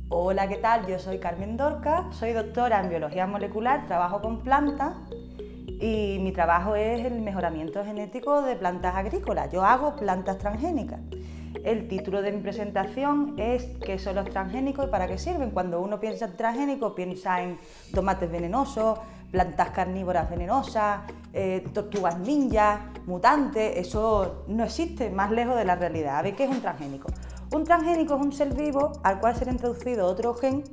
Hola, ¿qué tal? Yo soy Carmen Dorca, soy doctora en biología molecular, trabajo con plantas y mi trabajo es el mejoramiento genético de plantas agrícolas. Yo hago plantas transgénicas. El título de mi presentación es ¿qué son los transgénicos y para qué sirven? Cuando uno piensa en transgénicos piensa en tomates venenosos, plantas carnívoras venenosas, tortugas ninja, mutantes. Eso no existe, más lejos de la realidad. A ver, ¿qué es un transgénico? Un transgénico es un ser vivo al cual se le ha introducido otro gen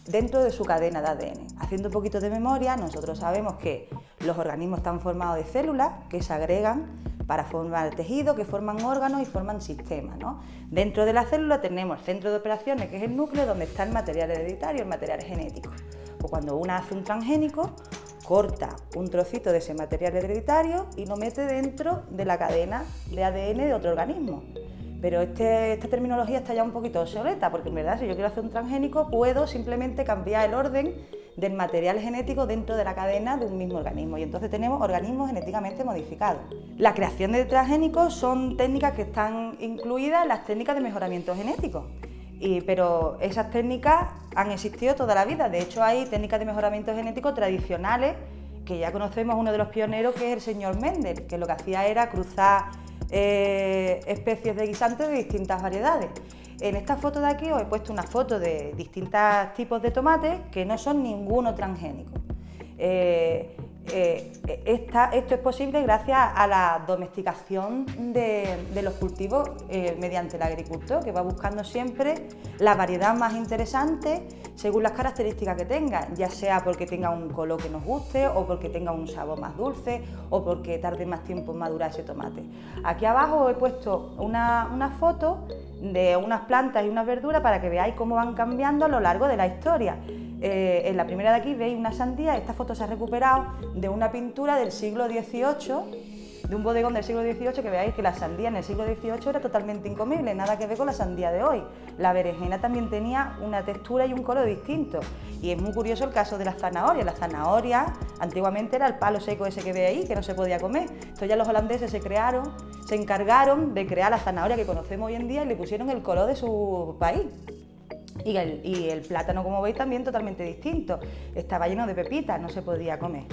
dentro de su cadena de ADN. Haciendo un poquito de memoria, nosotros sabemos que los organismos están formados de células que se agregan para formar tejido, que forman órganos y forman sistemas, ¿no? Dentro de la célula tenemos el centro de operaciones, que es el núcleo, donde está el material hereditario, el material genético. Pues cuando uno hace un transgénico, corta un trocito de ese material hereditario y lo mete dentro de la cadena de ADN de otro organismo. Pero esta terminología está ya un poquito obsoleta, porque en verdad si yo quiero hacer un transgénico puedo simplemente cambiar el orden del material genético dentro de la cadena de un mismo organismo y entonces tenemos organismos genéticamente modificados. La creación de transgénicos son técnicas que están incluidas en las técnicas de mejoramiento genético, pero esas técnicas han existido toda la vida. De hecho hay técnicas de mejoramiento genético tradicionales que ya conocemos, uno de los pioneros que es el señor Mendel, que lo que hacía era cruzar especies de guisantes de distintas variedades. En esta foto de aquí os he puesto una foto de distintos tipos de tomates que no son ninguno transgénico. Esto es posible gracias a la domesticación de los cultivos mediante el agricultor, que va buscando siempre la variedad más interesante según las características que tenga, ya sea porque tenga un color que nos guste o porque tenga un sabor más dulce o porque tarde más tiempo en madurar ese tomate. Aquí abajo os he puesto una foto de unas plantas y unas verduras para que veáis cómo van cambiando a lo largo de la historia. En la primera de aquí veis una sandía. Esta foto se ha recuperado de una pintura del siglo XVIII, de un bodegón del siglo XVIII, que veáis que la sandía en el siglo XVIII era totalmente incomible, nada que ver con la sandía de hoy. La berenjena también tenía una textura y un color distinto. Y es muy curioso el caso de la zanahoria. La zanahoria antiguamente era el palo seco ese que veis ahí, que no se podía comer. Entonces ya los holandeses se encargaron de crear la zanahoria que conocemos hoy en día y le pusieron el color de su país. Y el plátano, como veis, también totalmente distinto. Estaba lleno de pepitas, no se podía comer.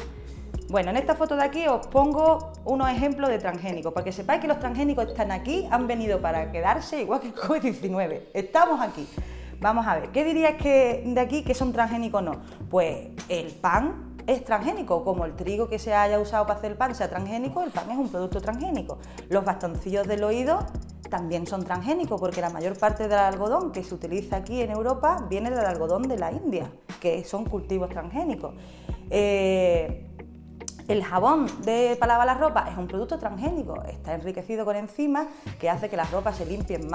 Bueno, en esta foto de aquí os pongo unos ejemplos de transgénicos, para que sepáis que los transgénicos están aquí, han venido para quedarse, igual que el COVID-19. Estamos aquí. Vamos a ver, ¿qué diríais que de aquí que son transgénicos o no? Pues el pan es transgénico, como el trigo que se haya usado para hacer el pan sea transgénico, el pan es un producto transgénico. Los bastoncillos del oído también son transgénicos, porque la mayor parte del algodón que se utiliza aquí en Europa viene del algodón de la India, que son cultivos transgénicos. El jabón para lavar la ropa es un producto transgénico, está enriquecido con enzimas que hace que las ropas se limpien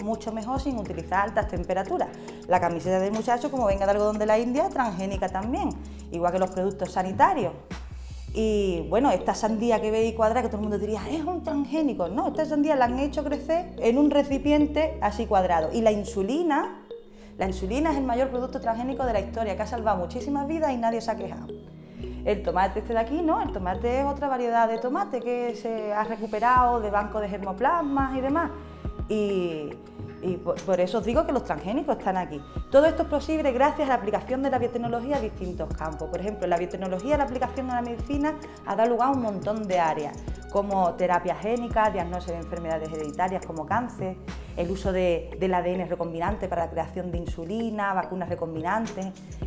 mucho mejor sin utilizar altas temperaturas. La camiseta del muchacho, como venga de algodón de la India, transgénica también, igual que los productos sanitarios. Y bueno, esta sandía que veis cuadrada, que todo el mundo diría, es un transgénico. No, esta sandía la han hecho crecer en un recipiente así cuadrado. Y la insulina es el mayor producto transgénico de la historia, que ha salvado muchísimas vidas y nadie se ha quejado. El tomate este de aquí, no, el tomate es otra variedad de tomate que se ha recuperado de bancos de germoplasmas y demás. Y por eso os digo que los transgénicos están aquí. Todo esto es posible gracias a la aplicación de la biotecnología a distintos campos. Por ejemplo, la biotecnología, la aplicación a la medicina ha dado lugar a un montón de áreas, como terapia génica, diagnóstico de enfermedades hereditarias como cáncer, el uso del ADN recombinante para la creación de insulina, vacunas recombinantes,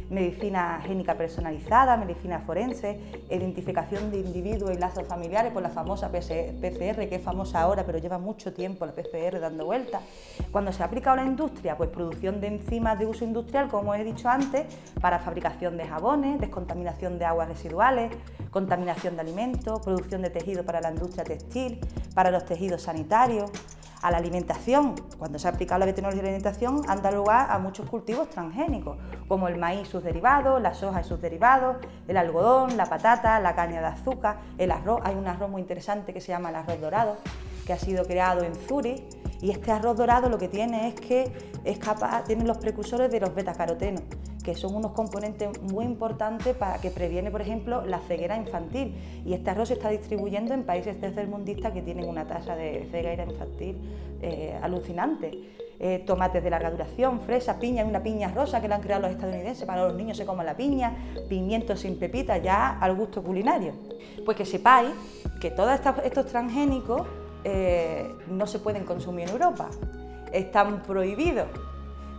medicina génica personalizada, medicina forense, identificación de individuos y lazos familiares por la famosa PCR, que es famosa ahora, pero lleva mucho tiempo la PCR dando vueltas. Cuando se ha aplicado a la industria, pues producción de enzimas de uso industrial, como he dicho antes, para fabricación de jabones, descontaminación de aguas residuales, contaminación de alimentos, producción de tejido para la industria textil, para los tejidos sanitarios. A la alimentación, cuando se ha aplicado la biotecnología de la alimentación, han dado lugar a muchos cultivos transgénicos, como el maíz y sus derivados, la soja y sus derivados, el algodón, la patata, la caña de azúcar, el arroz. Hay un arroz muy interesante que se llama el arroz dorado, que ha sido creado en Zúrich, y este arroz dorado lo que tiene es que tiene los precursores de los betacarotenos, que son unos componentes muy importantes para que previene, por ejemplo, la ceguera infantil. Y este arroz se está distribuyendo en países tercermundistas que tienen una tasa de ceguera infantil alucinante. tomates de larga duración, fresa, piña, hay una piña rosa que la han creado los estadounidenses para que los niños se coman la piña, pimientos sin pepita, ya al gusto culinario. Pues que sepáis que todos estos transgénicos no se pueden consumir en Europa, están prohibidos.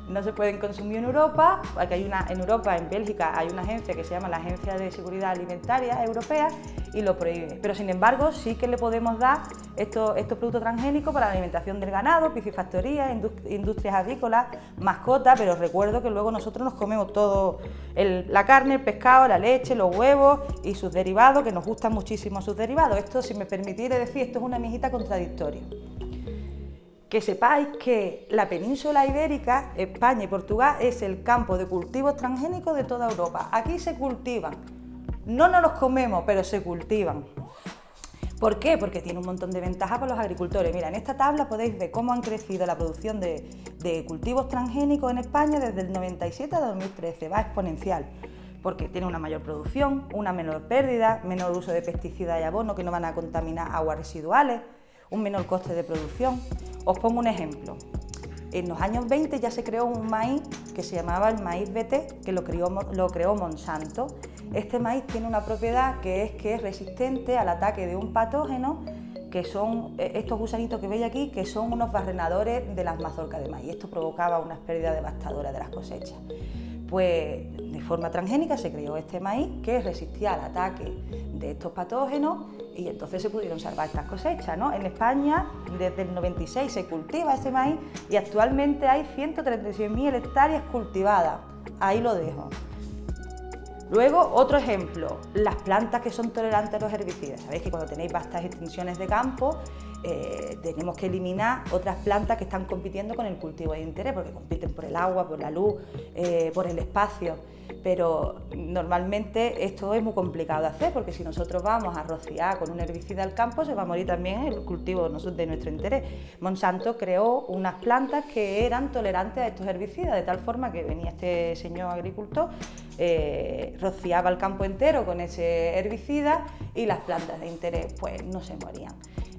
No se pueden consumir en Europa, porque en Europa, en Bélgica, hay una agencia que se llama la Agencia de Seguridad Alimentaria Europea y lo prohíbe. Pero sin embargo, sí que le podemos dar estos productos transgénicos para la alimentación del ganado, piscifactorías, industrias agrícolas, mascotas, pero recuerdo que luego nosotros nos comemos todo, la carne, el pescado, la leche, los huevos y sus derivados, que nos gustan muchísimo sus derivados. Esto, si me permitís decir, esto es una mijita contradictoria. Que sepáis que la península ibérica, España y Portugal, es el campo de cultivos transgénicos de toda Europa. Aquí se cultivan, no nos los comemos, pero se cultivan. ¿Por qué? Porque tiene un montón de ventajas para los agricultores. Mira, en esta tabla podéis ver cómo han crecido la producción de cultivos transgénicos en España desde el 97 a 2013, va exponencial. Porque tiene una mayor producción, una menor pérdida, menor uso de pesticidas y abonos que no van a contaminar aguas residuales, un menor coste de producción. Os pongo un ejemplo. En los años 20 ya se creó un maíz que se llamaba el maíz BT, que lo creó Monsanto. Este maíz tiene una propiedad que es resistente al ataque de un patógeno, que son estos gusanitos que veis aquí, que son unos barrenadores de las mazorcas de maíz. Esto provocaba unas pérdidas devastadoras de las cosechas. Pues de forma transgénica se creó este maíz que resistía al ataque de estos patógenos y entonces se pudieron salvar estas cosechas, ¿no? En España desde el 96 se cultiva este maíz y actualmente hay 136.000 hectáreas cultivadas. Ahí lo dejo. Luego, otro ejemplo, las plantas que son tolerantes a los herbicidas. Sabéis que cuando tenéis vastas extensiones de campo, tenemos que eliminar otras plantas que están compitiendo con el cultivo de interés, porque compiten por el agua, por la luz, por el espacio. Pero normalmente esto es muy complicado de hacer, porque si nosotros vamos a rociar con un herbicida al campo, se va a morir también el cultivo de nuestro interés. Monsanto creó unas plantas que eran tolerantes a estos herbicidas, de tal forma que venía este señor agricultor, rociaba el campo entero con ese herbicida y las plantas de interés pues no se morían.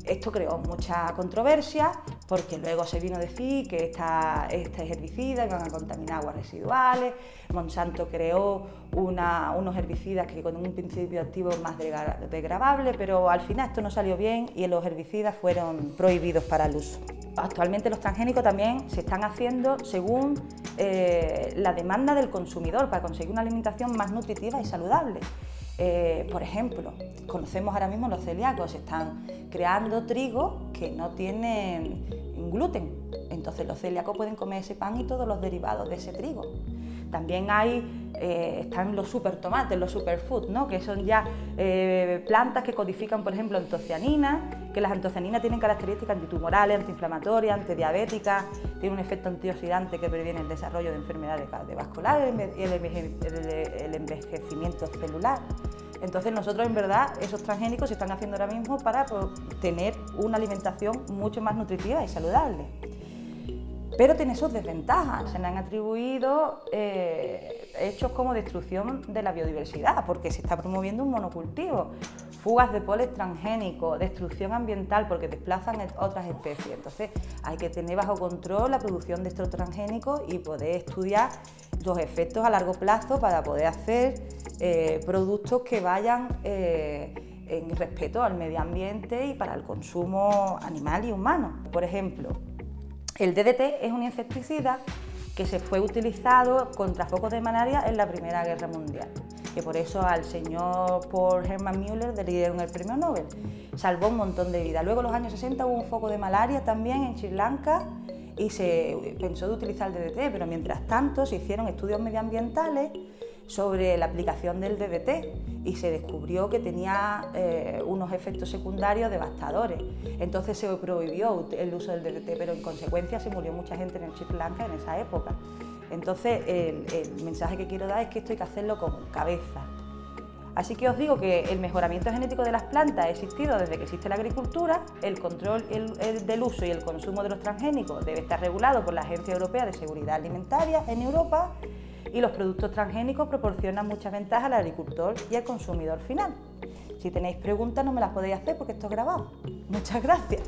Esto creó mucha controversia porque luego se vino a decir que este herbicida iban a contaminar aguas residuales. Monsanto creó unos herbicidas que con un principio activo más degradable, pero al final esto no salió bien y los herbicidas fueron prohibidos para el uso. Actualmente los transgénicos también se están haciendo según la demanda del consumidor para conseguir una alimentación más nutritiva y saludable. Por ejemplo, conocemos ahora mismo los celíacos, se están creando trigos que no tienen gluten, entonces los celíacos pueden comer ese pan y todos los derivados de ese trigo. También están los supertomates, los superfoods, ¿no? Que son ya plantas que codifican, por ejemplo, antocianinas, que las antocianinas tienen características antitumorales, antiinflamatorias, antidiabéticas, tienen un efecto antioxidante que previene el desarrollo de enfermedades cardiovasculares y el envejecimiento celular. Entonces nosotros en verdad esos transgénicos se están haciendo ahora mismo para tener una alimentación mucho más nutritiva y saludable. Pero tiene sus desventajas, se le han atribuido hechos como destrucción de la biodiversidad, porque se está promoviendo un monocultivo, fugas de polen transgénicos, destrucción ambiental porque desplazan otras especies. Entonces hay que tener bajo control la producción de estos transgénicos y poder estudiar los efectos a largo plazo para poder hacer productos que vayan en respeto al medio ambiente y para el consumo animal y humano. Por ejemplo, el DDT es un insecticida que se fue utilizado contra focos de malaria en la Primera Guerra Mundial, que por eso al señor Paul Hermann Müller le dieron el premio Nobel. Salvó un montón de vidas. Luego en los años 60 hubo un foco de malaria también en Sri Lanka y se pensó de utilizar el DDT, pero mientras tanto se hicieron estudios medioambientales sobre la aplicación del DDT y se descubrió que tenía unos efectos secundarios devastadores. Entonces se prohibió el uso del DDT, pero en consecuencia se murió mucha gente en Sri Lanka en esa época. Entonces el mensaje que quiero dar es que esto hay que hacerlo con cabeza. Así que os digo que el mejoramiento genético de las plantas ha existido desde que existe la agricultura, el control del uso y el consumo de los transgénicos debe estar regulado por la Agencia Europea de Seguridad Alimentaria en Europa y los productos transgénicos proporcionan muchas ventajas al agricultor y al consumidor final. Si tenéis preguntas no me las podéis hacer porque esto es grabado. Muchas gracias.